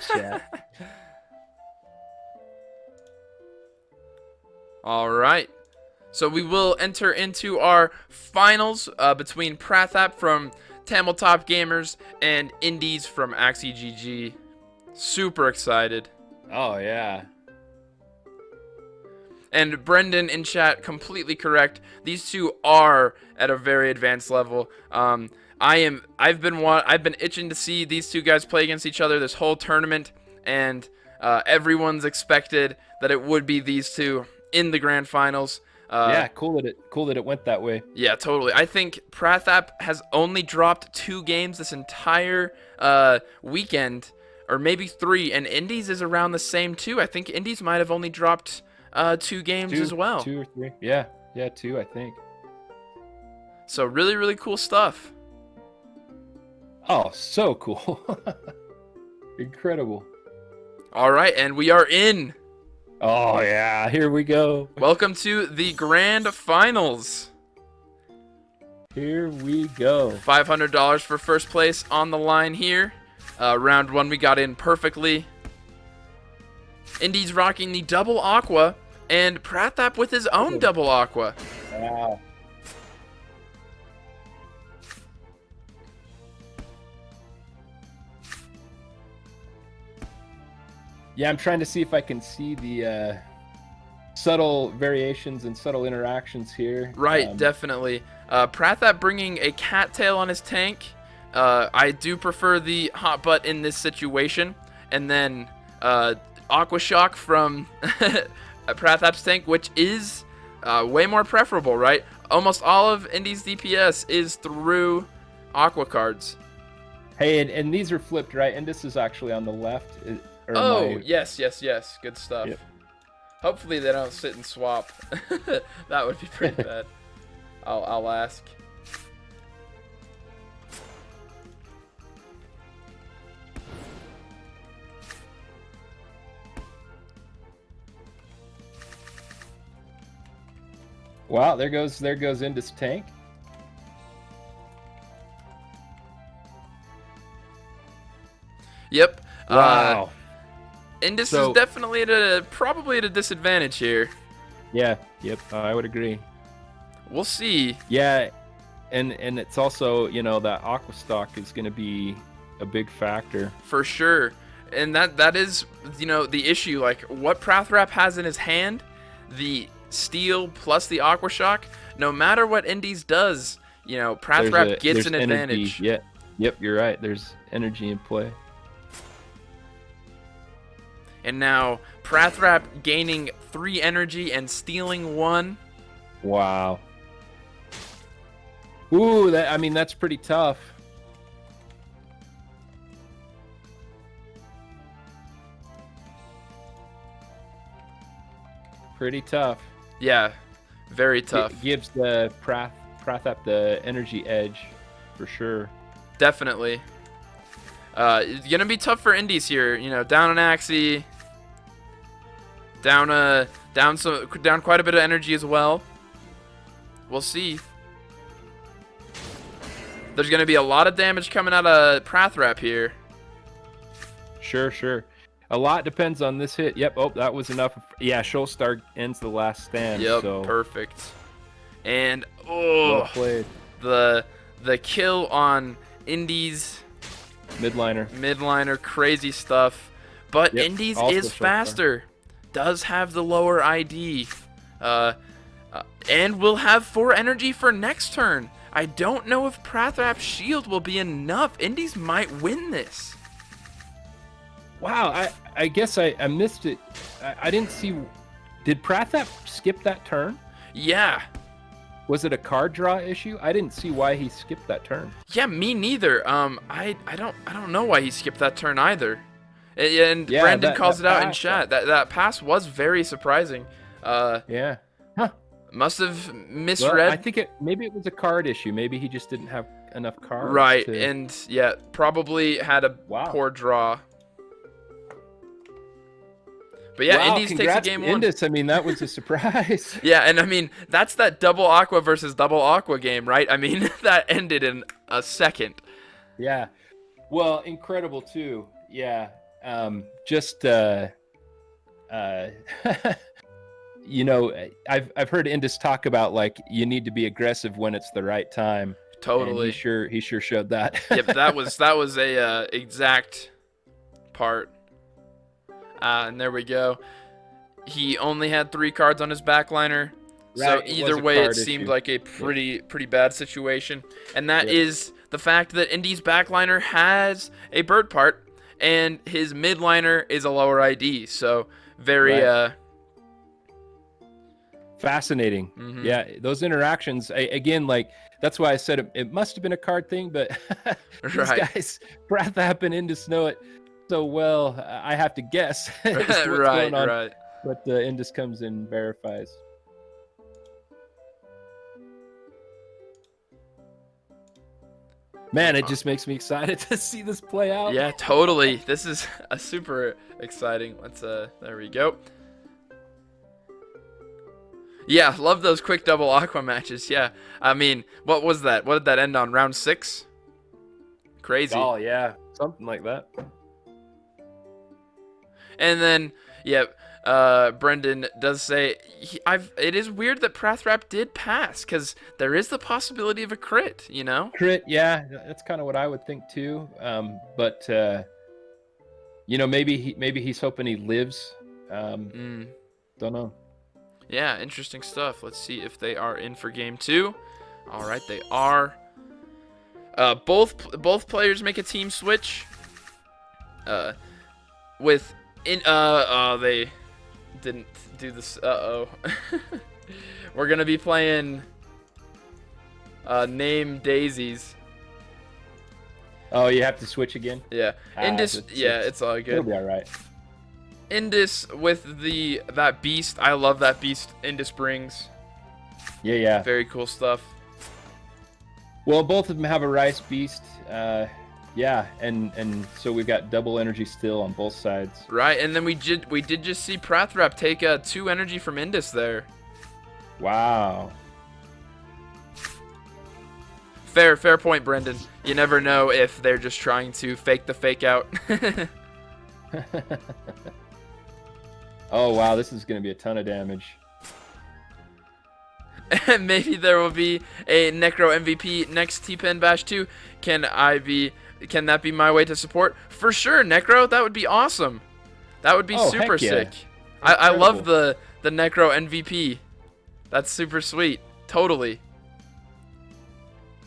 Chat. All right. So we will enter into our finals between PRATHAP from Tabletop Gamers and Indes from Axie GG. Super excited. Oh yeah. And Brendan in chat, completely correct. These two are at a very advanced level. I've been itching to see these two guys play against each other this whole tournament, and everyone's expected that it would be these two in the grand finals. Yeah, cool that it went that way. Yeah, totally. I think Prathap has only dropped 2 games this entire weekend, or maybe 3, and Indes is around the same too. I think Indes might have only dropped 2 games as well. 2 or 3. Yeah, 2, I think. So really, really cool stuff. Oh, so cool. Incredible. All right, and we are in. Oh yeah, here we go. Welcome to the grand finals. Here we go. $500 for first place on the line here. Round 1 we got in perfectly. Indes rocking the double aqua, and Prathap with his own double aqua. Wow. Yeah, I'm trying to see if I can see the subtle variations and subtle interactions here. Right, definitely. Prathap bringing a cattail on his tank. I do prefer the hot butt in this situation. And then Aqua Shock from Prathap's tank, which is way more preferable, right? Almost all of Indes DPS is through Aqua cards. Hey, and these are flipped, right? And this is actually on the left. Oh, yes. Good stuff. Yep. Hopefully they don't sit and swap. That would be pretty bad. I'll ask. Wow, there goes Indus tank. Yep. Wow. Indes is definitely probably at a disadvantage here. Yeah. Yep. I would agree. We'll see. Yeah, and it's also, you know, that aqua stock is going to be a big factor For sure. And that is, you know, the issue. Like, what Prathap has in his hand, the steel plus the aqua shock, no matter what Indes does, you know, Prathap gets an advantage. Yeah. Yep, you're right. There's energy in play. And now Prathap gaining 3 energy and stealing 1. Wow. Ooh, that's pretty tough. Pretty tough. Yeah, very tough. It gives the Prathap the energy edge for sure. Definitely. It's gonna be tough for Indes here. You know, down an Axie, down quite a bit of energy as well. We'll see. There's gonna be a lot of damage coming out of Prathap here. Sure. A lot depends on this hit. Yep. Oh, that was enough. Yeah, Shoalstar ends the last stand. Yep. So. Perfect. And Well played. the kill on Indes. Midliner, crazy stuff. But Yep, Indes also is faster. Does have the lower ID. And will have 4 energy for next turn. I don't know if Prathap's shield will be enough. Indes might win this. Wow, I guess I missed it. I didn't see. Did Prathap skip that turn? Yeah. Was it a card draw issue? I didn't see why he skipped that turn. Yeah, me neither. I don't know why he skipped that turn either. And Yeah, Brandon that calls it out in pass, chat. That pass was very surprising. Yeah. Huh. Must have Well, misread. I think maybe it was a card issue. Maybe he just didn't have enough cards. Right, and yeah, probably had a Wow. poor draw. But yeah, Wow, Indes takes a congrats game to 1. Indes. I mean, that was a surprise. Yeah, and I mean, that's that double aqua versus double aqua game, right? I mean, that ended in a second. Yeah. Well, incredible too. yeah. Just you know, I've heard Indes talk about like you need to be aggressive when it's the right time. Totally. And he sure showed that. Yep, that was a exact part. And there we go. He only had 3 cards on his backliner. So Right, either way, it seemed like a pretty bad situation. And that is the fact that Indy's backliner has a bird part, and his midliner is a lower ID. So very fascinating. Yeah, those interactions again, like that's why I said it must have been a card thing, but these guys, PRATHAP and Indes know it so well. I have to guess what's going on. Right. But Indes comes in, verifies. Man, it just makes me excited to see this play out. Yeah, totally. This is a super exciting. Let's there we go. Yeah, love those quick double aqua matches. Yeah, I mean, what was that? What did that end on? Round 6? Crazy. Oh yeah, something like that. And then, yeah, Brendan does say it is weird that PRATHAP did pass, because there is the possibility of a crit, you know? Crit, yeah, that's kind of what I would think too. But you know, maybe he's hoping he lives. Don't know. Yeah, interesting stuff. Let's see if they are in for game 2. All right, they are. Both players make a team switch. They didn't do this. We're gonna be playing Name Daisies. Oh, you have to switch again? Yeah. Indes, it's all good. It'll be all right. Indes with that beast. I love that beast Indes brings. Yeah. Very cool stuff. Well, both of them have a rice beast. Yeah, and so we've got double energy still on both sides. Right, and then we did just see PRATHAP take 2 energy from Indes there. Wow. Fair point, Brendan. You never know if they're just trying to fake the fake out. Oh wow, this is going to be a ton of damage. And maybe there will be a Necro MVP next ttpen Bash 2. Can that be my way to support? For sure, Necro. That would be awesome. That would be super sick. I love the Necro MVP. That's super sweet. Totally.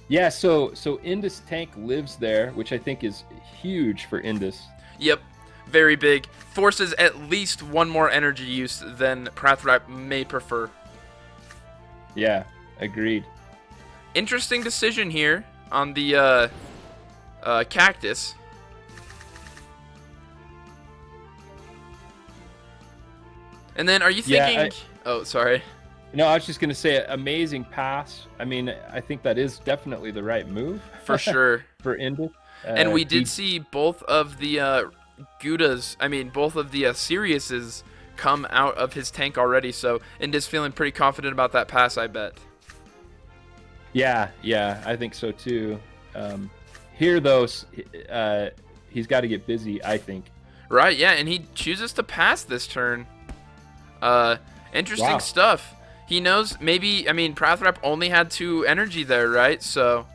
Yeah, so Indes tank lives there, which I think is huge for Indes. Yep. Very big. Forces at least 1 more energy use than PRATHAP may prefer. Yeah, agreed. Interesting decision here on the cactus. And then, are you thinking? Oh, sorry. No, I was just gonna say, amazing pass. I mean, I think that is definitely the right move for sure for Indes. And we did see both of the Goudas. I mean, both of the Siriuses come out of his tank already. So Indes feeling pretty confident about that pass, I bet. Yeah, I think so too. Here though, he's got to get busy, I think. Right, yeah, and he chooses to pass this turn. Interesting stuff. He knows maybe, I mean, PRATHAP only had 2 energy there, right? So,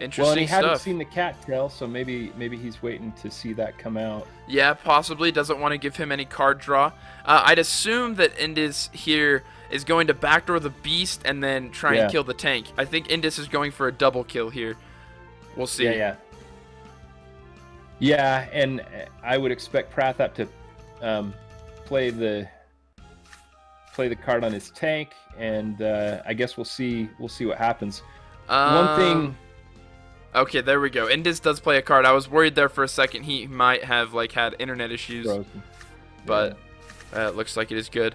interesting well, and he stuff. hadn't seen the cattail, so maybe he's waiting to see that come out. Yeah, possibly. Doesn't want to give him any card draw. I'd assume that Indes here is going to backdoor the beast and then try and kill the tank. I think Indes is going for a double kill here. We'll see. Yeah, and I would expect PRATHAP to play the card on his tank, and I guess we'll see what happens. One thing. Okay, there we go. Indes does play a card. I was worried there for a second. He might have had internet issues, but it looks like it is good.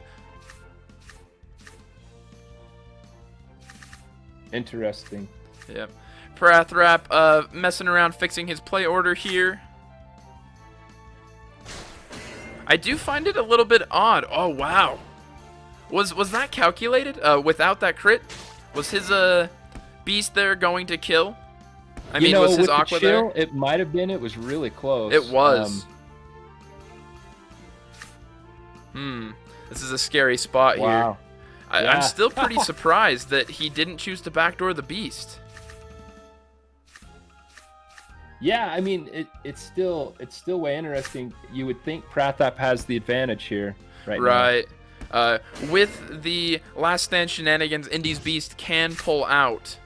Interesting. Yep. PRATHAP messing around fixing his play order here. I do find it a little bit odd. Oh wow. Was that calculated? Without that crit? Was his beast there going to kill? I mean, was his with Aqua the chill, there? it might have been. It was really close. It was. This is a scary spot here. I'm still pretty surprised that he didn't choose to backdoor the Beast. Yeah, I mean, it's still way interesting. You would think PRATHAP has the advantage here right now. With the last stand shenanigans, Indes Beast can pull out.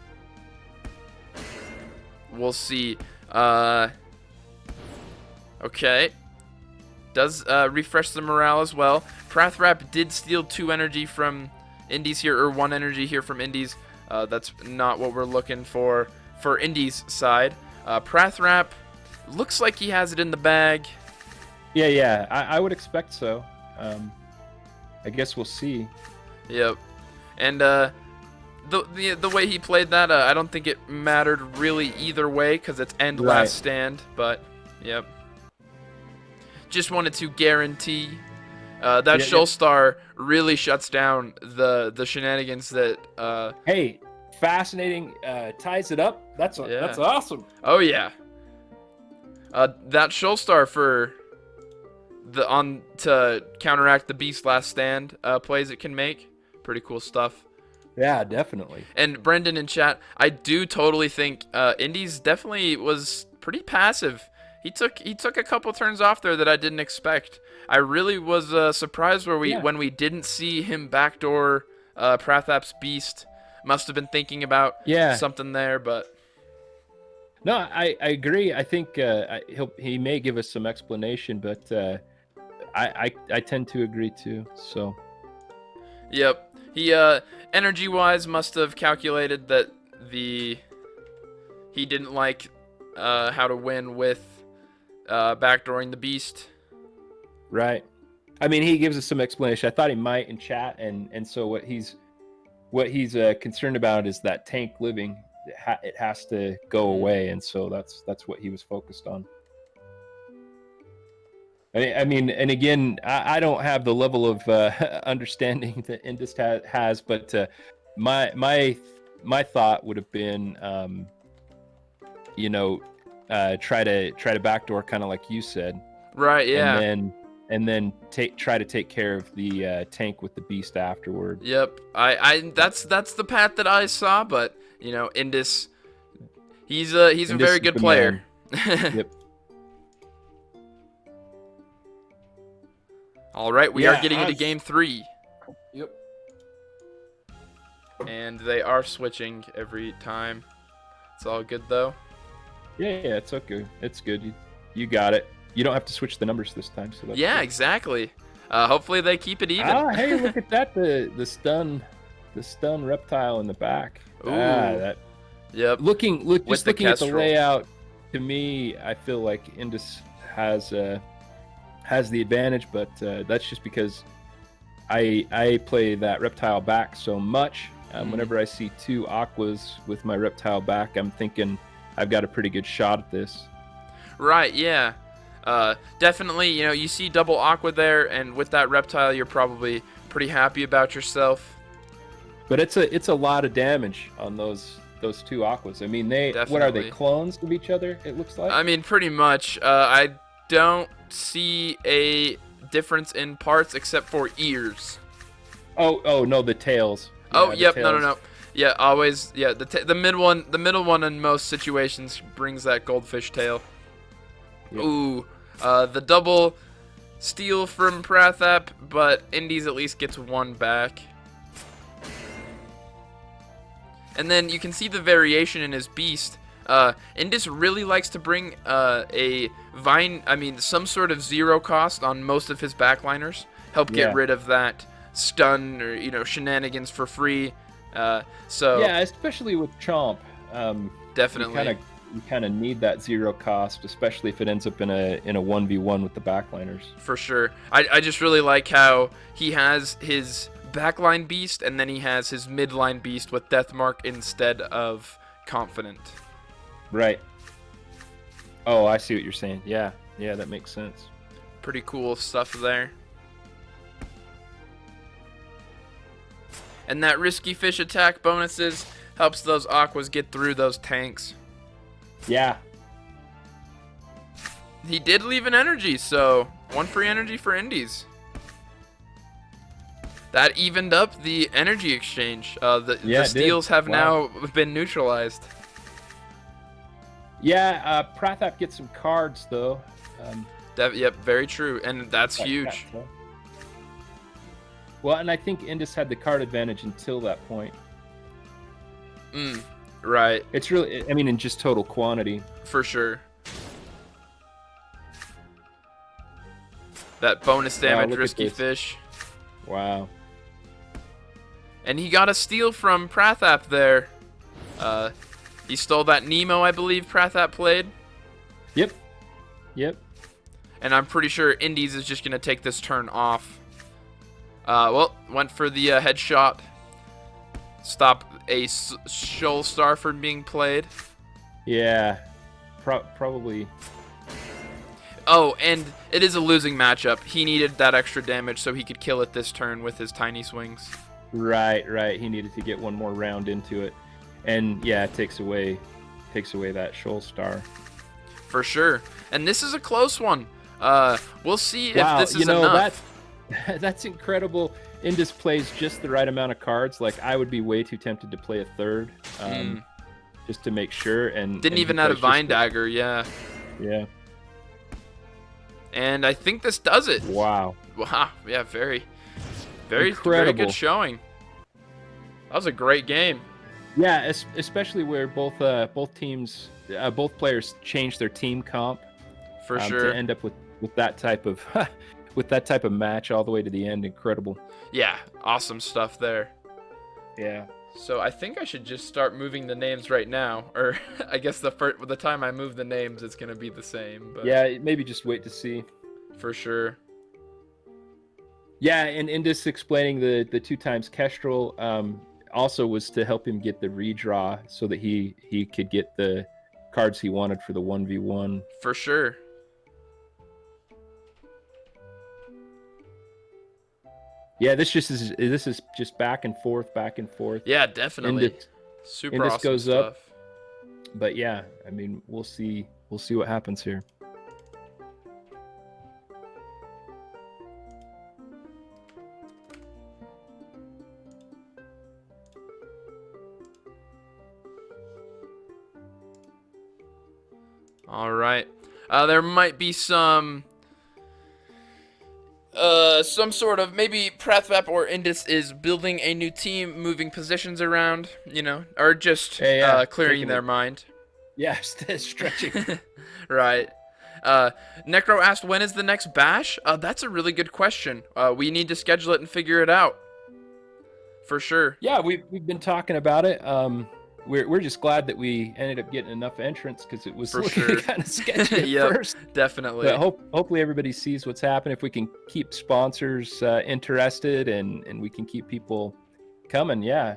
We'll see. Okay. Does refresh the morale as well. PRATHAP did steal 2 energy from Indes here, or 1 energy here from Indes. That's not what we're looking for Indes' side. PRATHAP looks like he has it in the bag. Yeah, I would expect so. I guess we'll see. Yep. And the way he played that, I don't think it mattered really either way, because it's end last stand. But yep. Just wanted to guarantee that Shoal Star really shuts down the shenanigans that. Hey, fascinating. Ties it up. That's awesome. Oh yeah. That Shoal Star for to counteract the Beast last stand plays it can make. Pretty cool stuff. Yeah, definitely. And Brendan in chat, I do totally think Indes definitely was pretty passive. He took a couple turns off there that I didn't expect. I really was surprised when we didn't see him backdoor PRATHAP's Beast. Must have been thinking about something there, but no, I agree. I think he may give us some explanation, but I tend to agree too. So yep, he energy wise must have calculated that he didn't like how to win with backdooring the Beast. Right. I mean, he gives us some explanation. I thought he might in chat, and so what he's concerned about is that tank living. It has to go away, and so that's what he was focused on. I mean, and again, I don't have the level of understanding that Indes has, but my thought would have been, try to backdoor, kind of like you said. Right. Yeah. And then try to take care of the tank with the Beast afterward. Yep. That's the path that I saw, but Indes, he's a very good player. Yep. All right, we are getting into game 3. Yep. And they are switching every time. It's all good though. Yeah, it's okay. It's good. You got it. You don't have to switch the numbers this time, so that's good. Exactly. Hopefully they keep it even. Hey, look at that! The stun reptile in the back. Ooh. Yep. Looking at the layout, to me, I feel like Indes has the advantage, but that's just because I play that reptile back so much. Whenever I see 2 aquas with my reptile back, I'm thinking I've got a pretty good shot at this. Right. Yeah. Definitely. You see double aqua there, and with that reptile, you're probably pretty happy about yourself. But it's a lot of damage on those 2 aquas. I mean, what are they, clones of each other? It looks like. I mean, pretty much. I don't see a difference in parts except for ears. Oh no, the tails. Yep. Tails. No. Yeah, always. Yeah, the middle one in most situations brings that goldfish tail. Yep. Ooh, the double steal from PRATHAP, but Indes at least gets 1 back. And then you can see the variation in his Beast. Indes really likes to bring some sort of 0 cost on most of his backliners. Help get rid of that stun or shenanigans for free. Especially with Chomp. Definitely. You kind of need that 0 cost, especially if it ends up in a 1v1 with the backliners. For sure. I just really like how he has his backline Beast, and then he has his midline Beast with Deathmark instead of Confident. Right. Oh, I see what you're saying. Yeah, that makes sense. Pretty cool stuff there. And that risky fish attack bonuses helps those aquas get through those tanks. Yeah. He did leave an energy, so 1 free energy for Indes. That evened up the energy exchange. The steals have now been neutralized. Yeah, PRATHAP gets some cards, though. Yep, very true, and that's huge. Well, and I think Indes had the card advantage until that point. Right. It's really, I mean, in just total quantity. For sure. That bonus damage, risky fish. Wow. And he got a steal from PRATHAP there. He stole that Nemo, I believe PRATHAP played. Yep. Yep. And I'm pretty sure Indes is just going to take this turn off. Well, went for the headshot. Stop a Shoal Star from being played. Yeah. Probably. Oh, and it is a losing matchup. He needed that extra damage so he could kill it this turn with his tiny swings. Right, right. He needed to get one more round into it. And yeah, it takes away that Shoal Star. For sure. And this is a close one. We'll see if this is enough. That's incredible. Indes plays just the right amount of cards. Like, I would be way too tempted to play a third, just to make sure. And didn't even have a Vine Dagger, yeah. Yeah. And I think this does it. Wow. Wow. Yeah, very good showing. That was a great game. Yeah, especially where both players changed their team comp. For sure. To end up with that type of with that type of match all the way to the end. Incredible. Yeah, awesome stuff there. Yeah. So I think I should just start moving the names right now, or I guess the time I move the names, it's gonna be the same. But yeah, maybe just wait to see. For sure. Yeah, and Indes explaining the 2x Kestrel also was to help him get the redraw so that he could get the cards he wanted for the 1v1. For sure. Yeah, this is just back and forth. Yeah, definitely. Super awesome goes stuff. Up. But yeah, I mean, we'll see what happens here. All right. There might be some sort of, maybe PRATHAP or Indes is building a new team, moving positions around, or just clearing their mind. Yeah, stretching. Right. Necro asked, when is the next bash? That's a really good question. We need to schedule it and figure it out. For sure. Yeah, we've been talking about it. We're just glad that we ended up getting enough entrants because it was kind of sketchy at first. Definitely. But hopefully everybody sees what's happening. If we can keep sponsors interested and we can keep people coming, yeah.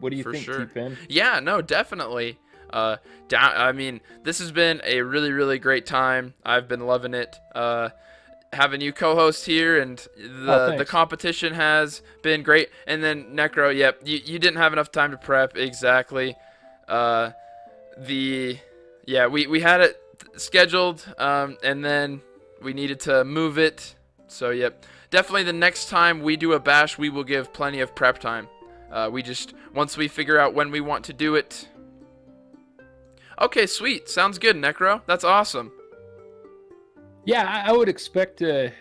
What do you think, ttpen? Yeah, no, definitely. I mean, this has been a really, really great time. I've been loving it. Having you co-host here, and the competition has been great. And then Necro, yep, you didn't have enough time to prep. Exactly. We had it scheduled, and then we needed to move it. So yep, definitely the next time we do a bash, we will give plenty of prep time. Once we figure out when we want to do it. Okay, sweet. Sounds good, Necro. That's awesome. Yeah, I would expect the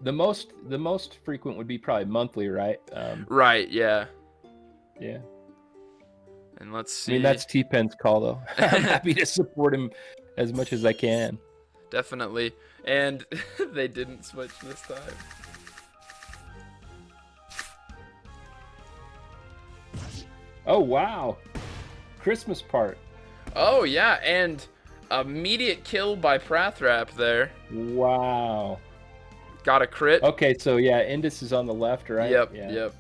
most frequent would be probably monthly, right? Right. Yeah. Yeah. And let's see. I mean, that's ttpen's call, though. I'm happy to support him as much as I can. Definitely. And they didn't switch this time. Oh wow! Christmas part. Oh yeah, and immediate kill by PRATHAP there. Wow. Got a crit. Okay, so yeah, Indes is on the left, right? Yep, yeah. Yep.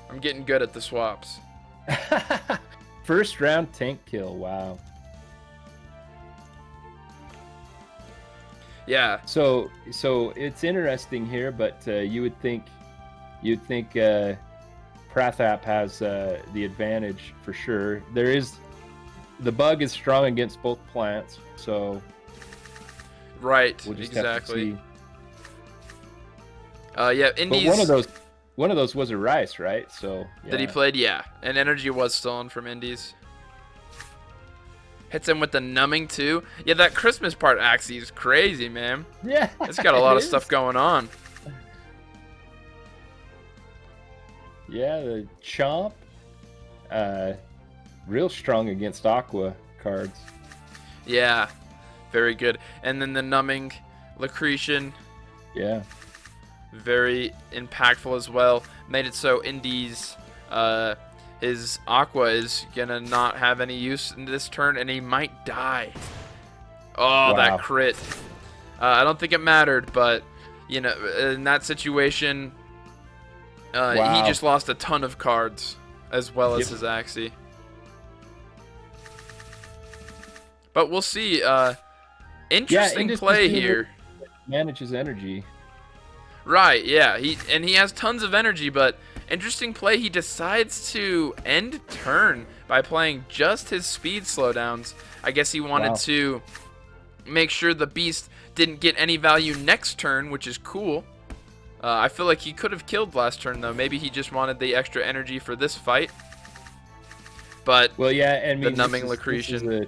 I'm getting good at the swaps. First round tank kill, wow. Yeah. So it's interesting here, but you'd think PRATHAP has the advantage for sure. The bug is strong against both plants, so right, we'll just exactly. have to see. Yeah, But Indes. one of those was a rice, right? So yeah. That he played, yeah, and energy was stolen from Indes. Hits him with the numbing too. Yeah, that Christmas part Axie is crazy, man. Yeah, It's got a it lot of is. stuff going on. Yeah, the Chomp, real strong against Aqua cards. Yeah, very good. And then the numbing Lucretian, Yeah. very impactful as well. Made it so Indes, his Aqua is gonna not have any use in this turn, and he might die. Oh, Wow. that crit. I don't think it mattered, but you know, in that situation, he just lost a ton of cards as well as his Axie. But we'll see. Interesting play here. Manages energy. Right, yeah. He has tons of energy, but interesting play. He decides to end turn by playing just his speed slowdowns. I guess he wanted to make sure the beast didn't get any value next turn, which is cool. I feel like he could have killed last turn, though. Maybe he just wanted the extra energy for this fight. But well, yeah, and the numbing Lucretian. This is a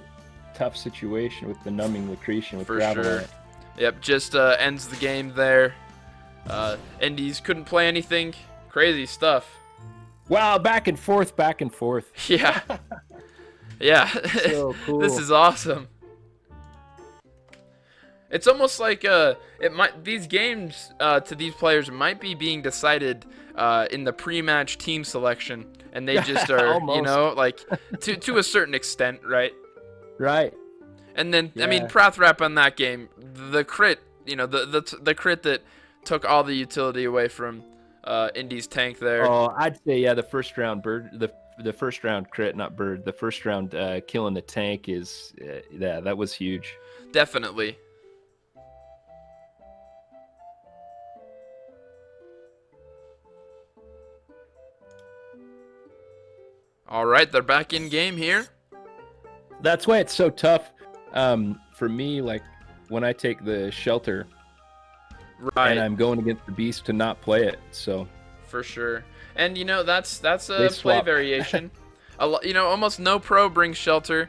tough situation with the numbing Lucretian with for Gravel. Sure. Yep, just ends the game there. Indes couldn't play anything. Crazy stuff. Wow, back and forth, back and forth. Yeah. Yeah. So cool. This is awesome. It's almost like these games to these players might be being decided in the pre-match team selection, and they just are, you know, like to a certain extent, right? Right. And then I mean, PRATHAP on that game, the crit, you know, the crit that took all the utility away from Indes tank there. Oh, I'd say the first round bird, the first round crit, not bird. The first round killing the tank is that was huge. Definitely. All right, they're back in game here. That's why it's so tough for me. Like when I take the shelter, right, and I'm going against the beast to not play it. So for sure, and you know that's a play variation. You know, almost no pro brings shelter.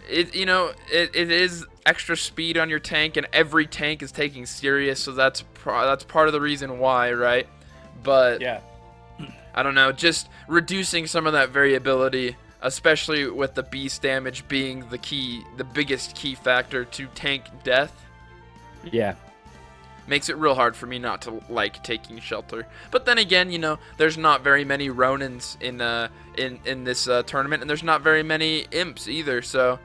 It is extra speed on your tank, and every tank is taking serious, so that's part of the reason why, right? But yeah. I don't know, just reducing some of that variability, especially with the beast damage being the biggest key factor to tank death. Yeah. Makes it real hard for me not to like taking shelter. But then again, you know, there's not very many Ronins in this tournament, and there's not very many imps either, so.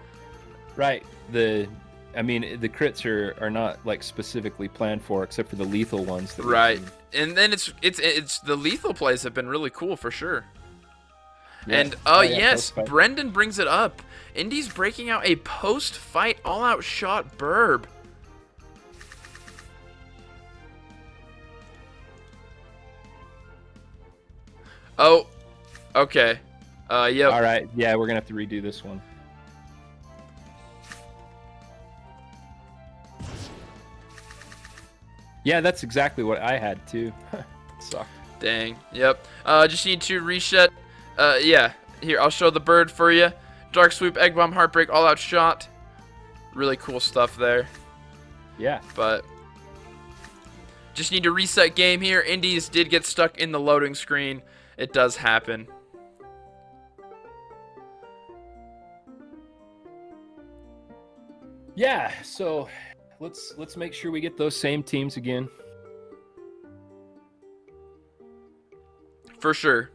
Right. I mean, the crits are not like specifically planned for, except for the lethal ones. Right. And then it's the lethal plays have been really cool for sure. Yeah. And yes, Brendan brings it up. Indes breaking out a post-fight all-out shot burb. Oh, okay. Yep. All right. Yeah, we're gonna have to redo this one. Yeah, that's exactly what I had too. Sucked. Dang. Yep. Just need to reset. Yeah. Here, I'll show the bird for you. Dark Swoop, Egg Bomb, Heartbreak, All Out Shot. Really cool stuff there. Yeah. But just need to reset game here. Indes did get stuck in the loading screen. It does happen. Yeah. So let's make sure we get those same teams again. For sure.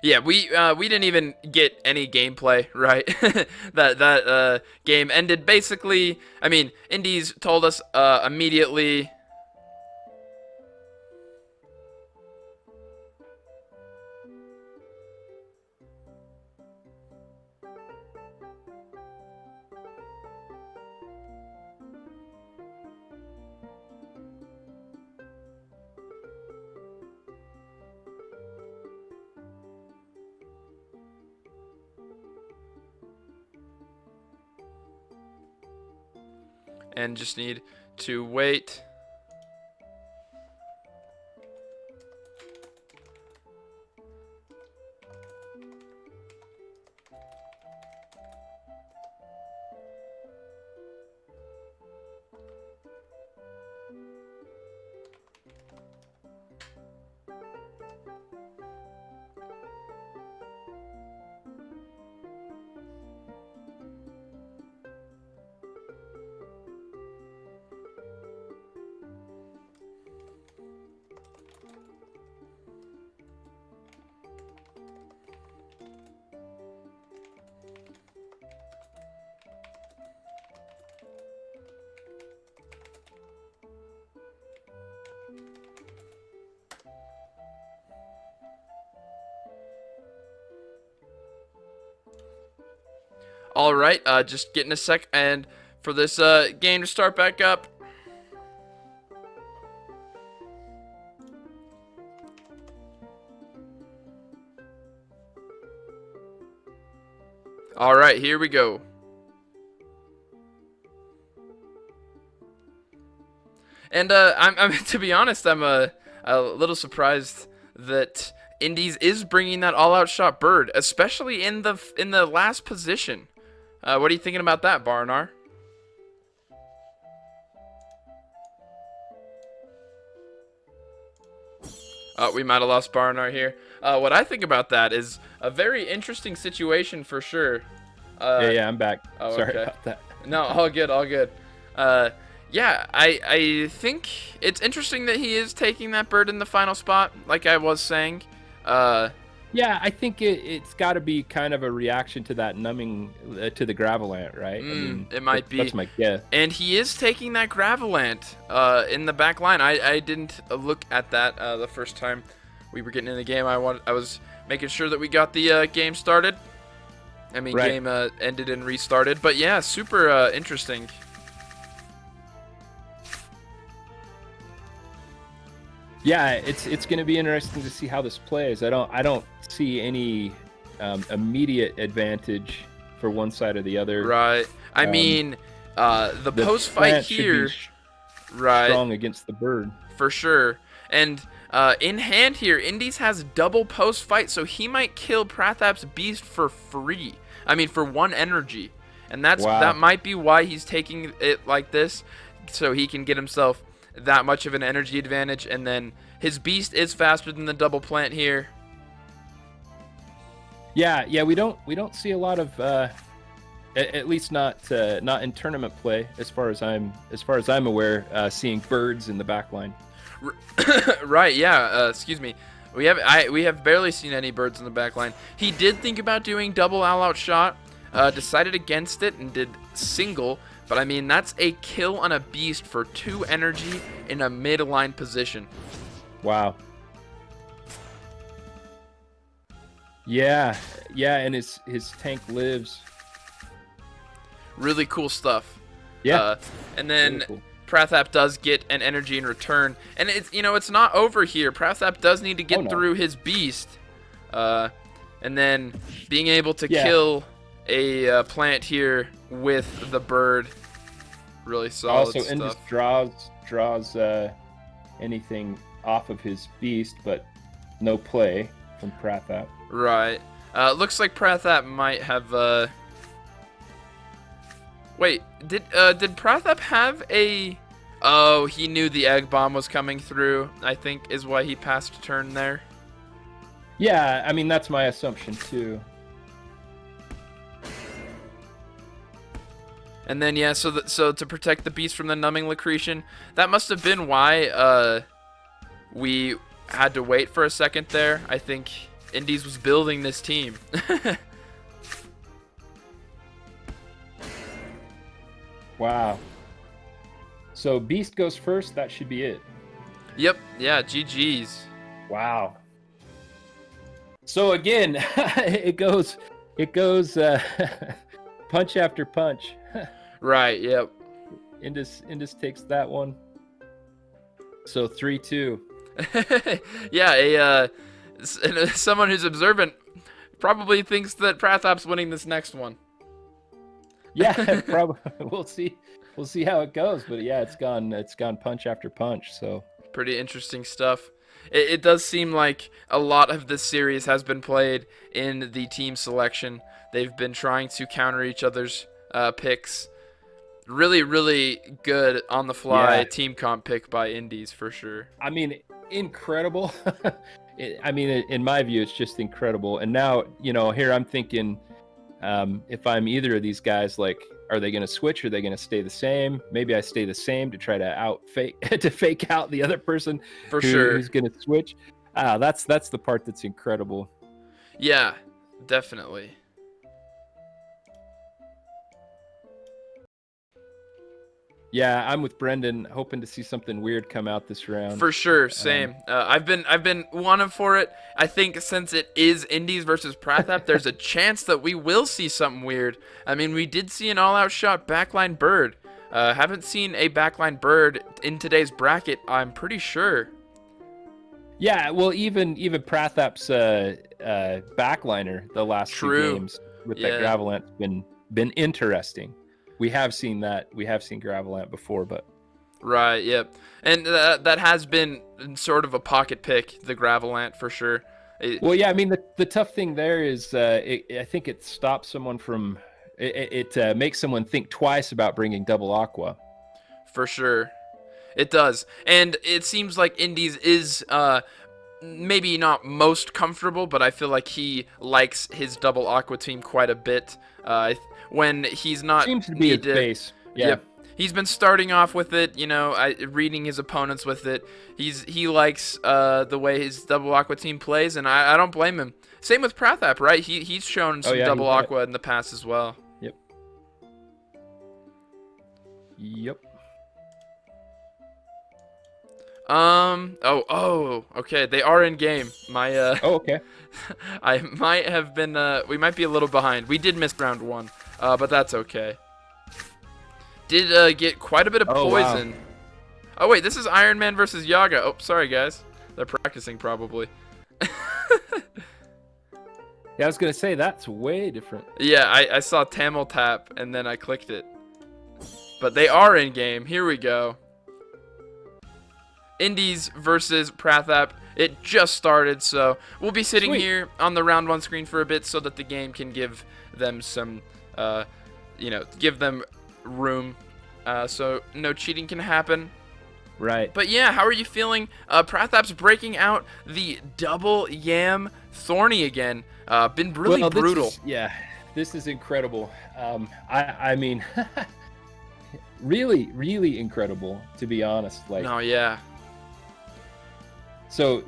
Yeah, we didn't even get any gameplay, right? that game ended basically. I mean, Indes told us immediately. and just need to wait. All right, just getting a sec and for this game to start back up. All right, here we go. And I'm to be honest, I'm a little surprised that Indes is bringing that all-out shot bird, especially in the last position. What are you thinking about that, Barnar? Oh, we might have lost Barnar here. What I think about that is a very interesting situation for sure. Yeah, I'm back. Oh, Sorry okay. about that. No, all good, all good. Yeah, I think it's interesting that he is taking that bird in the final spot, like I was saying. Yeah, I think it's got to be kind of a reaction to that numbing to the Gravelant, right? I mean, it might be. That's my guess. And he is taking that Gravelant in the back line. I didn't look at that the first time we were getting in the game. I was making sure that we got the game started. I mean, Right. game ended and restarted. But yeah, super interesting. Yeah, it's going to be interesting to see how this plays. I don't see any immediate advantage for one side or the other. Right. I mean, the post fight here, right? Strong against the bird for sure. And in hand here, Indes has double post fight, so he might kill PRATHAP's beast for free. I mean, for 1 energy, and that might be why he's taking it like this, so he can get himself that much of an energy advantage. And then his beast is faster than the double plant here. Yeah, we don't see a lot of at least not in tournament play as far as I'm aware, seeing birds in the back line. Right, yeah, excuse me. We have barely seen any birds in the back line. He did think about doing double all-out shot, decided against it and did single. But I mean, that's a kill on a beast for 2 energy in a mid-line position. Wow. Yeah, and his tank lives. Really cool stuff. Yeah. And then really cool. PRATHAP does get an energy in return, and it's not over here. PRATHAP does need to get through his beast, and then being able to kill a plant here with the bird. Really solid stuff. Also, Indes draws anything off of his beast, but no play from PRATHAP. Right. Looks like PRATHAP might have. Wait, did PRATHAP have a? Oh, he knew the egg bomb was coming through. I think is why he passed turn there. Yeah, I mean that's my assumption too. And then yeah, so to protect the beast from the numbing Lucretian, that must have been why we had to wait for a second there. I think Indes was building this team. Wow. So beast goes first. That should be it. Yep. Yeah. GG's. Wow. So again, it goes punch after punch. Right. Yep. Indes takes that one. So 3-2. Yeah. Someone who's observant probably thinks that PRATHAP's winning this next one. Yeah, probably. We'll see. we'll see how it goes. But yeah, it's gone punch after punch. So pretty interesting stuff. It does seem like a lot of this series has been played in the team selection. They've been trying to counter each other's picks. Really, really good on the fly team comp pick by Indes for sure. I mean, incredible. In my view, it's just incredible. And now, here I'm thinking, if I'm either of these guys, like, are they going to switch? Are they going to stay the same? Maybe I stay the same to try to fake out the other person who's going to switch. That's the part that's incredible. Yeah, definitely. Yeah, I'm with Brendan, hoping to see something weird come out this round. For sure, same. I've been wanting for it. I think since it is Indes versus PRATHAP, there's a chance that we will see something weird. I mean, we did see an all-out shot backline bird. Haven't seen a backline bird in today's bracket, I'm pretty sure. Yeah, well, even PRATHAP's backliner the last two games with that Gravelant's been interesting. We have seen that. We have seen Gravelant before, but right, yep, and that has been sort of a pocket pick, the Gravelant for sure. Well, yeah, I mean the tough thing there is, I think it stops someone from it makes someone think twice about bringing double aqua. For sure, it does, and it seems like Indes is maybe not most comfortable, but I feel like he likes his double aqua team quite a bit. When he's not seems to be his base. Yeah. Yep. He's been starting off with it, reading his opponents with it. He likes the way his double aqua team plays, and I don't blame him. Same with PRATHAP, right? He's shown some double aqua in the past as well. Yep. Okay. They are in game. okay. I might have been. We might be a little behind. We did miss round 1, but that's okay. Did get quite a bit of poison. Wow. Oh wait, this is Iron Man versus Yaga. Oh, sorry guys. They're practicing probably. Yeah, I was gonna say that's way different. Yeah, I saw Tamil tap and then I clicked it. But they are in game. Here we go. Indes versus PRATHAP. It just started, so we'll be sitting here on the round 1 screen for a bit so that the game can give them some, give them room, so no cheating can happen. Right. But yeah, how are you feeling? PRATHAP's breaking out the double yam Thorny again. Been really brutal. This is incredible. I mean, really, really incredible, to be honest. Like. Oh yeah. So,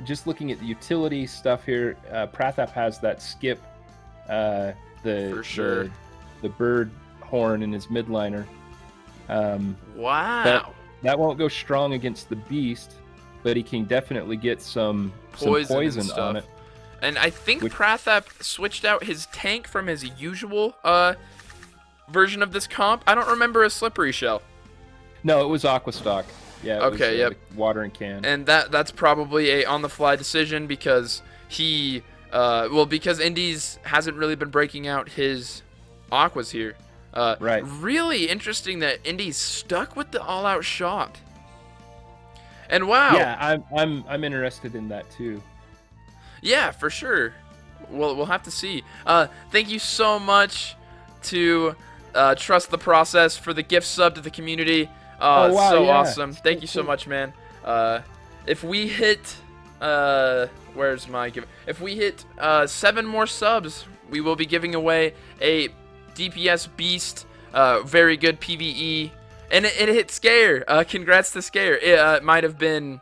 just looking at the utility stuff here, PRATHAP has that skip, the bird horn in his midliner. Wow. That won't go strong against the beast, but he can definitely get some poison on it. And I think PRATHAP switched out his tank from his usual version of this comp. I don't remember a slippery shell. No, it was Aqua Stock. Yeah. Okay. Yep. Watering can. And that's probably a on-the-fly decision because because Indes hasn't really been breaking out his aquas here. Right. Really interesting that Indes stuck with the all-out shot. And wow. Yeah, I'm interested in that too. Yeah, for sure. We'll have to see. Thank you so much to Trust the Process for the gift sub to the community. Oh, wow, so awesome. Thank you so much, man. If we hit where's my give? If we hit 7 more subs, we will be giving away a DPS beast, very good PvE, and it hit Scare. Congrats to Scare. It might have been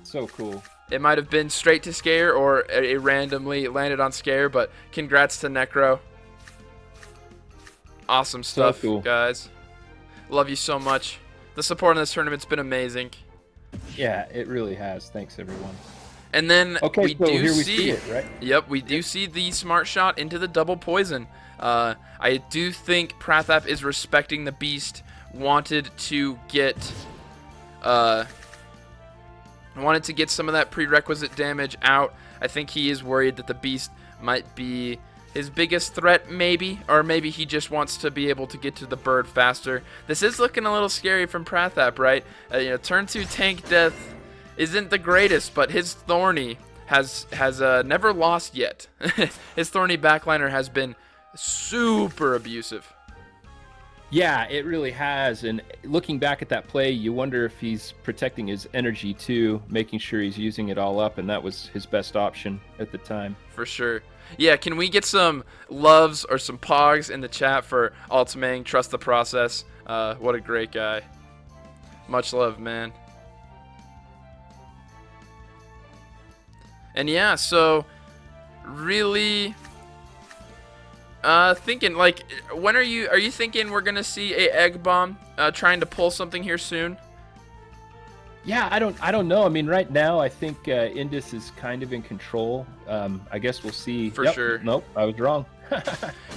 so cool. It might have been straight to Scare, or it randomly landed on Scare, but congrats to Necro. Awesome stuff, so cool. Guys. Love you so much. The support in this tournament's been amazing. Yeah, it really has. Thanks, everyone. And then we see it, right? Yep, we do see the smart shot into the double poison. I do think PRATHAP is respecting the beast. Wanted to get some of that prerequisite damage out. I think he is worried that the beast might be his biggest threat, maybe, or maybe he just wants to be able to get to the bird faster. This is looking a little scary from PRATHAP, right? You know, turn 2 tank death isn't the greatest, but his Thorny has never lost yet. His Thorny backliner has been super abusive. Yeah, it really has. And looking back at that play, you wonder if he's protecting his energy too, making sure he's using it all up, and that was his best option at the time. For sure. Yeah, can we get some loves or some pogs in the chat for Ultimang? Trust the process. What a great guy. Much love, man. And yeah, so really thinking, like, when are you thinking we're gonna see a egg bomb trying to pull something here soon? Yeah, I don't know. I mean, right now I think Indes is kind of in control. I guess we'll see. For sure. Nope, I was wrong.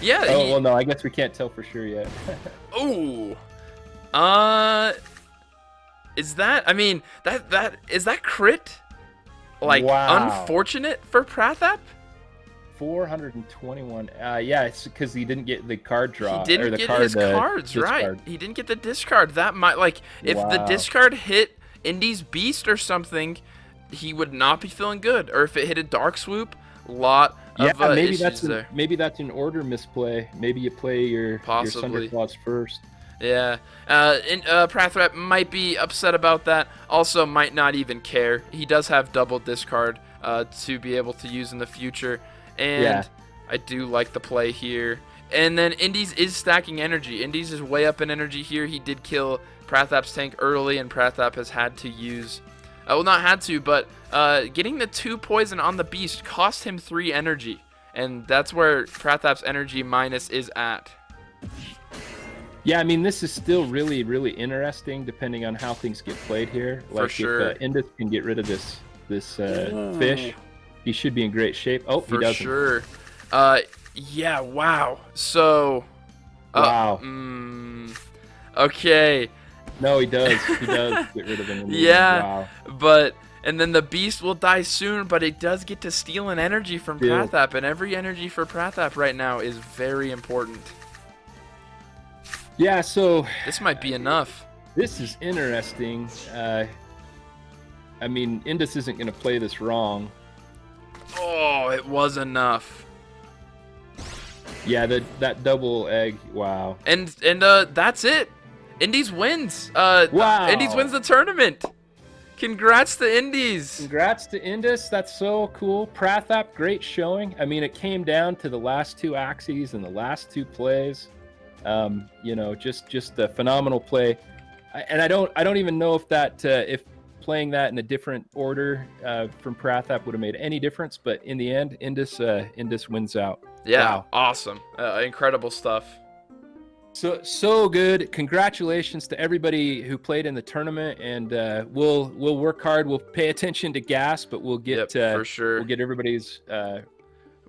Yeah. Oh, well, no, I guess we can't tell for sure yet. Ooh. Is that? I mean, is that crit? Like, wow. Unfortunate for PRATHAP? 421. Yeah, it's because he didn't get the card draw. He didn't get his cards, right? He didn't get the discard. That might, like, if the discard hit Indy's Beast or something, he would not be feeling good. Or if it hit a Dark Swoop, lot of maybe issues there. Maybe that's an order misplay. Maybe you play your Thunderclaws first. Yeah, PRATHAP might be upset about that. Also, might not even care. He does have double discard to be able to use in the future, and yeah. I do like the play here. And then Indes is stacking energy. Indes is way up in energy here. He did kill PRATHAP's tank early, and PRATHAP has had to use, well, not had to, but getting the 2 poison on the beast cost him 3 energy, and that's where PRATHAP's energy minus is at. Yeah, I mean, this is still really, really interesting depending on how things get played here. Like, for sure. If Indes can get rid of this fish, he should be in great shape. Oh, he doesn't. For sure. Yeah, wow. So... wow. Okay. No, he does. He does get rid of him. Yeah, wow. But... And then the beast will die soon, but it does get to steal an energy from PRATHAP, and every energy for PRATHAP right now is very important. Yeah, so this might be enough. This is interesting. I mean, Indes isn't going to play this wrong. Oh, it was enough. Yeah, that double egg. Wow. And that's it. Indes wins. Wow. Indes wins the tournament. Congrats to Indes. Congrats to Indes. That's so cool. PRATHAP, great showing. I mean, it came down to the last 2 Axies and the last 2 plays. You know, just a phenomenal play, and I don't even know if that if playing that in a different order from PRATHAP would have made any difference, but in the end, Indes wins out. Yeah, wow. Awesome, incredible stuff. So good. Congratulations to everybody who played in the tournament, and we'll work hard. We'll pay attention to gas, but we'll get for sure. We'll get everybody's wow.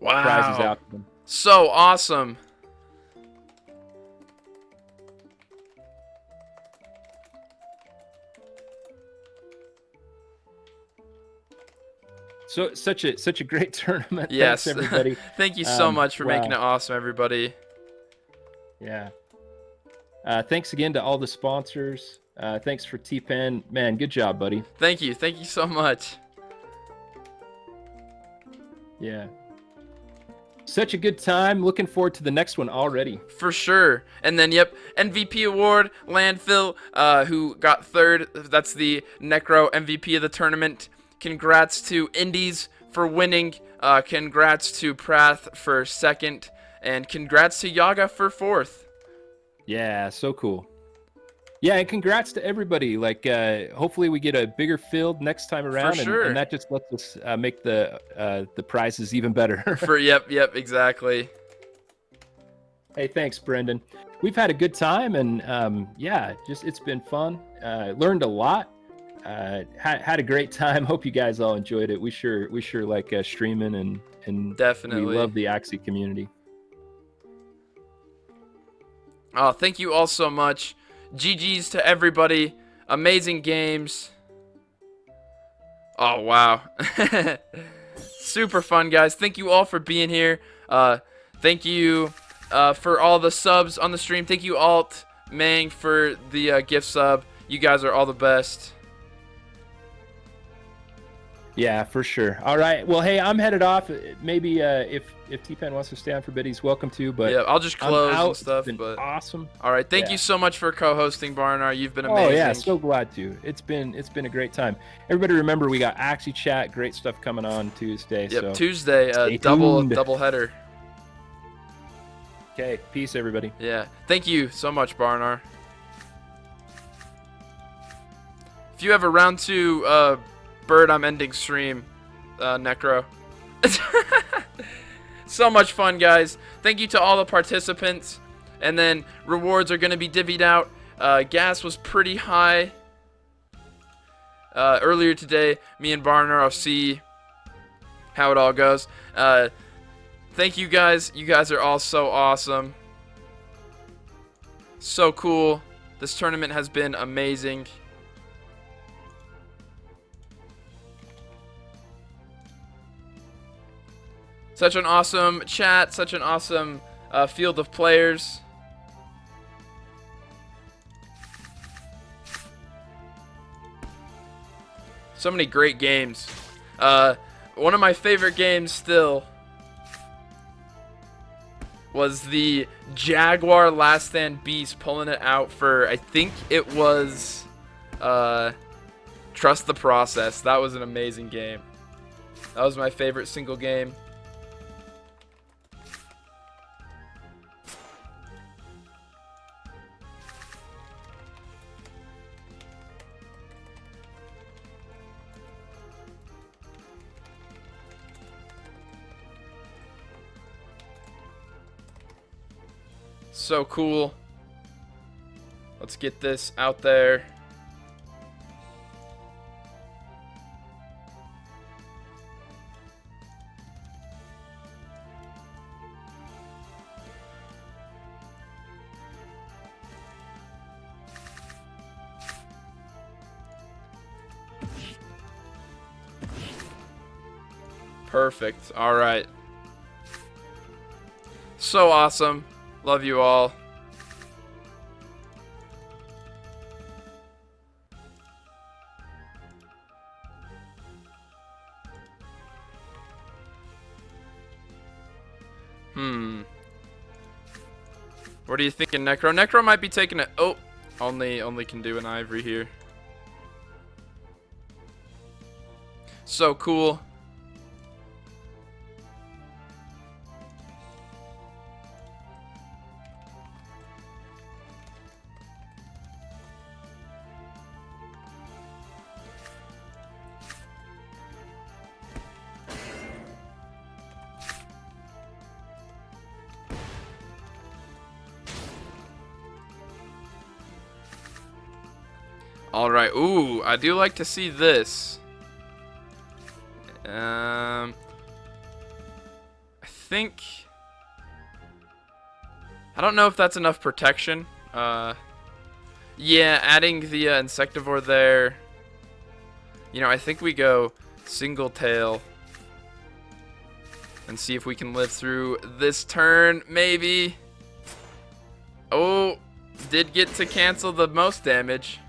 prizes out to them. So awesome. So such a great tournament. Yes. Thanks, everybody. Thank you so much for making it awesome, everybody. Yeah. Thanks again to all the sponsors. Thanks for ttpen. Man, good job, buddy. Thank you so much. Yeah. Such a good time. Looking forward to the next one already. For sure. And then, yep, MVP award, Landfill, who got 3rd. That's the Necro MVP of the tournament. Congrats to Indes for winning. Congrats to Prath for 2nd. And congrats to Yaga for 4th. Yeah, so cool. Yeah, and congrats to everybody. Like, hopefully we get a bigger field next time around. For sure. And that just lets us make the prizes even better. Yep, exactly. Hey, thanks, Brendan. We've had a good time, and yeah, it's been fun. Learned a lot. Had a great time. Hope you guys all enjoyed it. We sure like streaming, and definitely we love the Axie community. Oh, thank you all so much. GG's to everybody. Amazing games. Oh, wow. Super fun, guys. Thank you all for being here. Thank you for all the subs on the stream. Thank you, Alt Mang, for the gift sub. You guys are all the best. Yeah, for sure. All right. Well, hey, I'm headed off. Maybe if ttpen wants to stay on for a bit, he's welcome to. But yeah, I'll just close and stuff. It's been but awesome. All right. Thank you so much for co-hosting, Barnard. You've been amazing. Oh yeah, so glad to. It's been a great time. Everybody, remember we got Axie Chat. Great stuff coming on Tuesday. Yep, so Tuesday. Double header. Okay. Peace, everybody. Yeah. Thank you so much, Barnard. If you have a round 2 bird, I'm ending stream, Necro. So much fun, guys. Thank you to all the participants. And then rewards are going to be divvied out. Gas was pretty high earlier today. Me and Barner, I'll see how it all goes. Thank you, guys. You guys are all so awesome. So cool. This tournament has been amazing. Such an awesome chat, such an awesome field of players. So many great games. One of my favorite games still was the Jaguar Last Stand Beast, pulling it out for, I think it was Trust the Process. That was an amazing game. That was my favorite single game. So cool. Let's get this out there. Perfect. All right. So awesome. Love you all. What are you thinking, Necro? Necro might be taking it. Oh, only can do an ivory here. So cool. All right. Ooh, I do like to see this. I think. I don't know if that's enough protection. Yeah, adding the insectivore there. You know, I think we go single tail and see if we can live through this turn. Maybe. Oh, did get to cancel the most damage.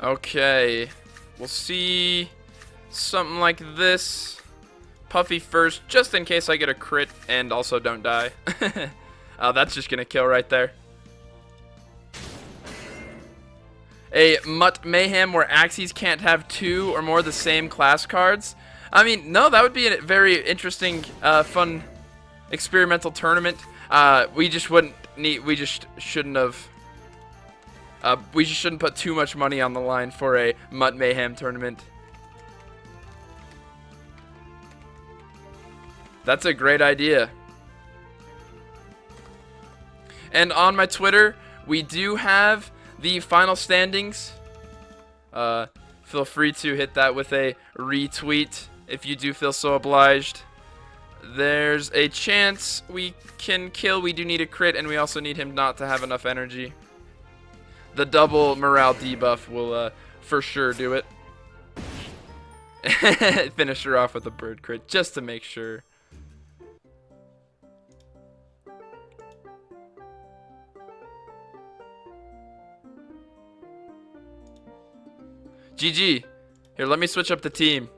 Okay, we'll see something like this. Puffy first, just in case I get a crit and also don't die. That's just gonna kill right there. A Mutt Mayhem where Axies can't have 2 or more of the same class cards. I mean, no, that would be a very interesting, fun experimental tournament. We just wouldn't need. We just shouldn't have. We just shouldn't put too much money on the line for a Mutt Mayhem tournament. That's a great idea. And on my Twitter, we do have the final standings. Feel free to hit that with a retweet if you do feel so obliged. There's a chance we can kill. We do need a crit, and we also need him not to have enough energy. The double morale debuff will for sure do it. Finish her off with a bird crit just to make sure. GG. Here, let me switch up the team.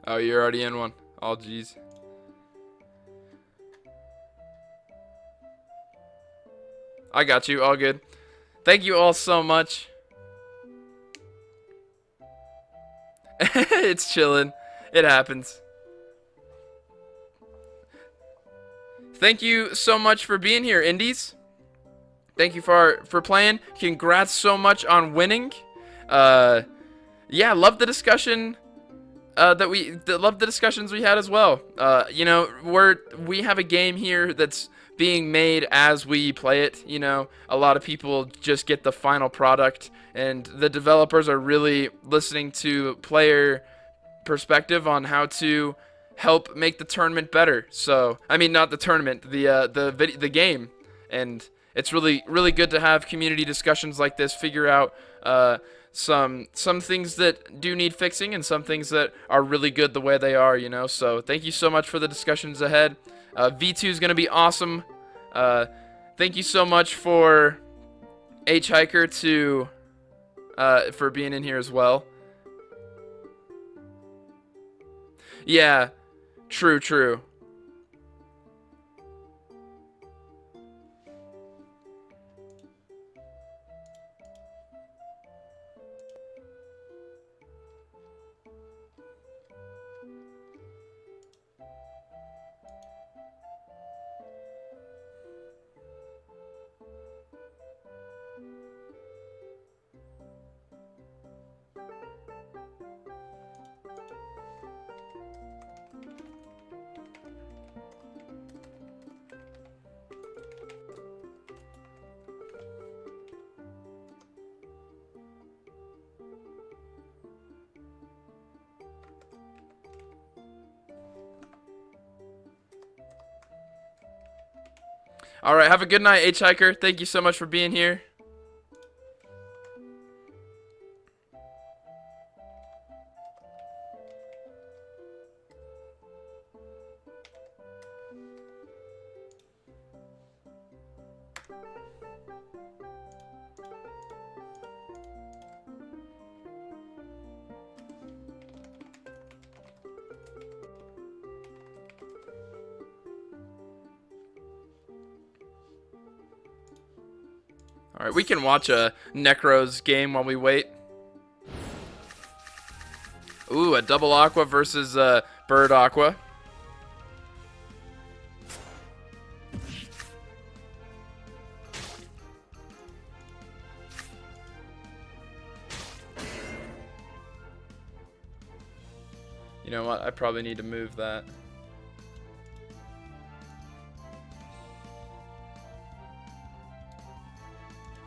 Oh, you're already in one. Oh, jeez. I got you. All good. Thank you all so much. It's chilling. It happens. Thank you so much for being here, Indes. Thank you for playing. Congrats so much on winning. Yeah, love the discussion. Love the discussions we had as well. You know, we have a game here that's being made as we play it. You know, a lot of people just get the final product, and the developers are really listening to player perspective on how to help make the tournament better. So, I mean, not the tournament, the game. And it's really good to have community discussions like this, figure out some things that do need fixing and some things that are really good the way they are, you know. So thank you so much for the discussions ahead. V2 is going to be awesome. Thank you so much for H-Hiker for being in here as well. Yeah, true. All right, have a good night, H-Hiker. Thank you so much for being here. All right, we can watch a Necros game while we wait. Ooh, a double Aqua versus Bird Aqua. You know what? I probably need to move that.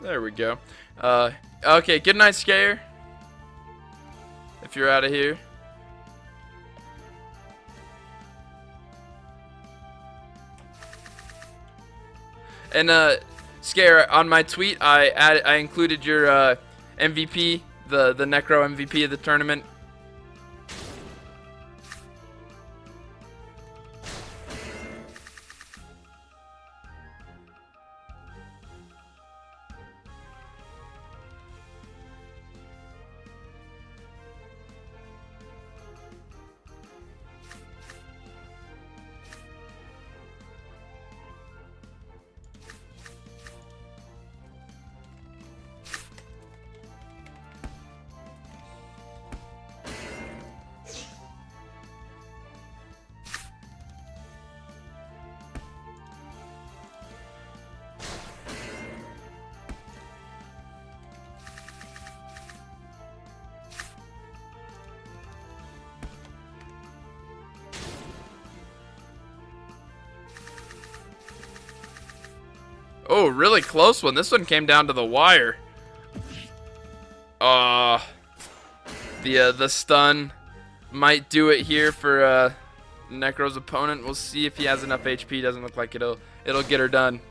There we go. Okay, good night, Scare. If you're out of here. And Scare, on my tweet, I included your MVP, the Necro MVP of the tournament. Oh, really close one. This one came down to the wire. The stun might do it here for Necro's opponent. We'll see if he has enough HP. Doesn't look like it'll get her done.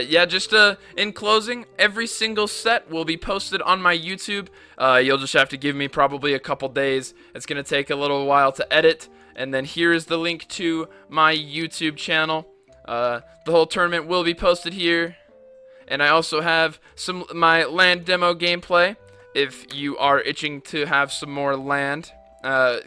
Yeah, just in closing, every single set will be posted on my YouTube. You'll just have to give me probably a couple days. It's going to take a little while to edit. And then here is the link to my YouTube channel. The whole tournament will be posted here. And I also have my land demo gameplay if you are itching to have some more land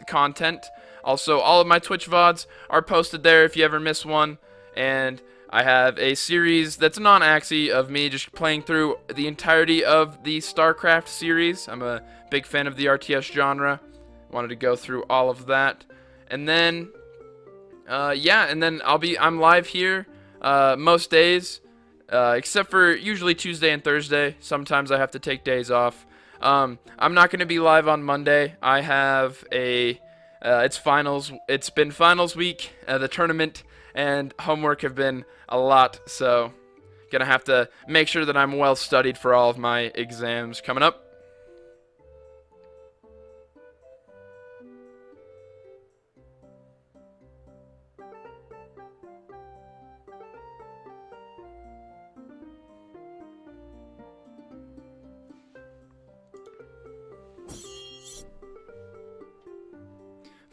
content. Also, all of my Twitch VODs are posted there if you ever miss one. And I have a series that's non-Axie of me just playing through the entirety of the StarCraft series. I'm a big fan of the RTS genre. Wanted to go through all of that. And then, yeah, and then I'm live here most days, except for usually Tuesday and Thursday. Sometimes I have to take days off. I'm not going to be live on Monday. I have it's finals. It's been finals week. The tournament and homework have been a lot, so gonna have to make sure that I'm well studied for all of my exams coming up.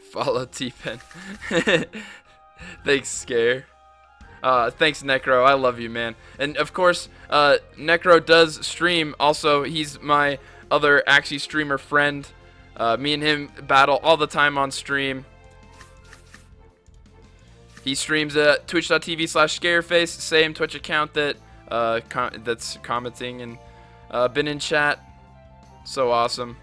Follow ttpen. Thanks, Scare. Thanks, Necro. I love you, man. And, of course, Necro does stream. Also, he's my other Axie streamer friend. Me and him battle all the time on stream. He streams at twitch.tv/scareface, same Twitch account that that's commenting and been in chat. So awesome.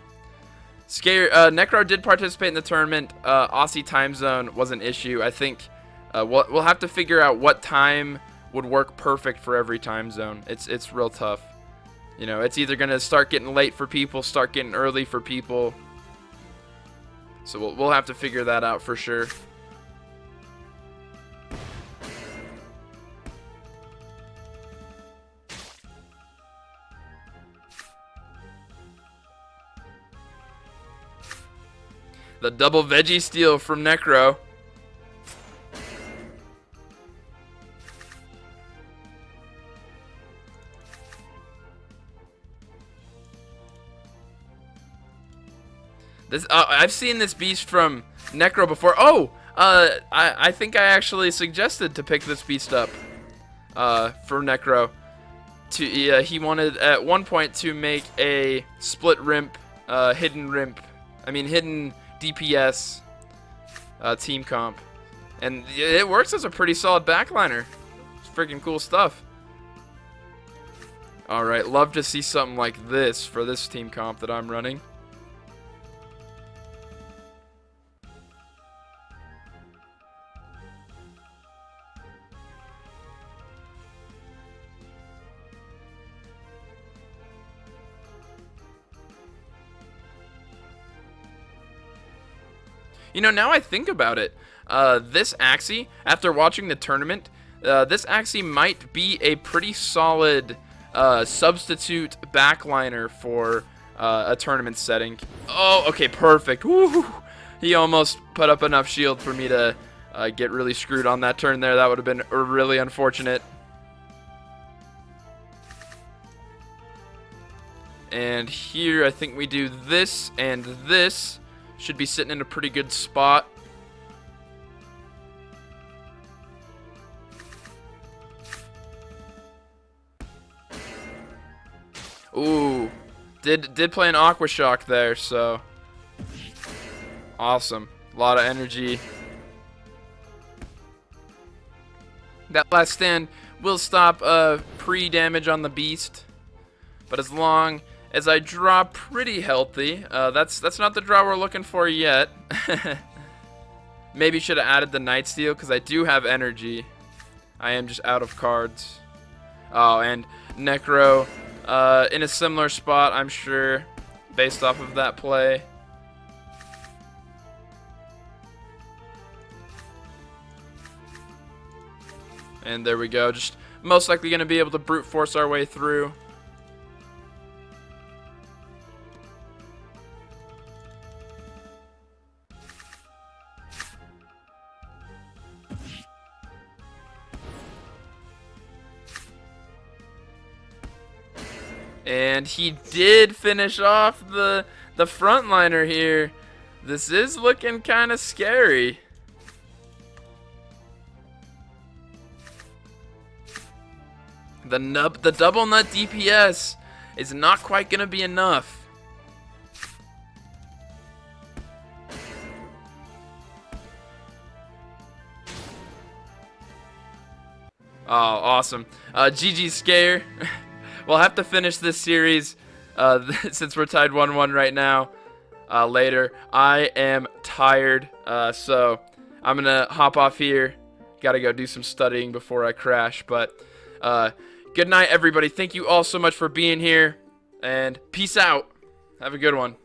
Necro did participate in the tournament. Aussie time zone was an issue. I think we'll have to figure out what time would work perfect for every time zone. It's real tough. You know, it's either gonna start getting late for people, start getting early for people. So we'll have to figure that out for sure. The double veggie steal from Necro. I've seen this beast from Necro before. Oh, I think I actually suggested to pick this beast up for Necro. He wanted at one point to make a split rimp, hidden DPS team comp, and it works as a pretty solid backliner. It's freaking cool stuff. All right, love to see something like this for this team comp that I'm running. You know, now I think about it, this Axie, after watching the tournament, this Axie might be a pretty solid substitute backliner for a tournament setting. Oh, okay, perfect. Woo! He almost put up enough shield for me to get really screwed on that turn there. That would have been really unfortunate. And here, I think we do this and this. Should be sitting in a pretty good spot. Ooh, did play an Aqua Shock there, so awesome. A lot of energy. That last stand will stop pre-damage on the beast, but as long as I draw pretty healthy, that's not the draw we're looking for yet. Maybe should have added the Night Steal because I do have energy. I am just out of cards. Oh, and Necro in a similar spot, I'm sure, based off of that play. And there we go. Just most likely going to be able to brute force our way through. And he did finish off the frontliner here. This is looking kind of scary. The double nut DPS is not quite going to be enough. Oh, awesome. GG's Scare. We'll have to finish this series since we're tied 1-1 right now later. I am tired, so I'm going to hop off here. Got to go do some studying before I crash, but good night, everybody. Thank you all so much for being here, and peace out. Have a good one.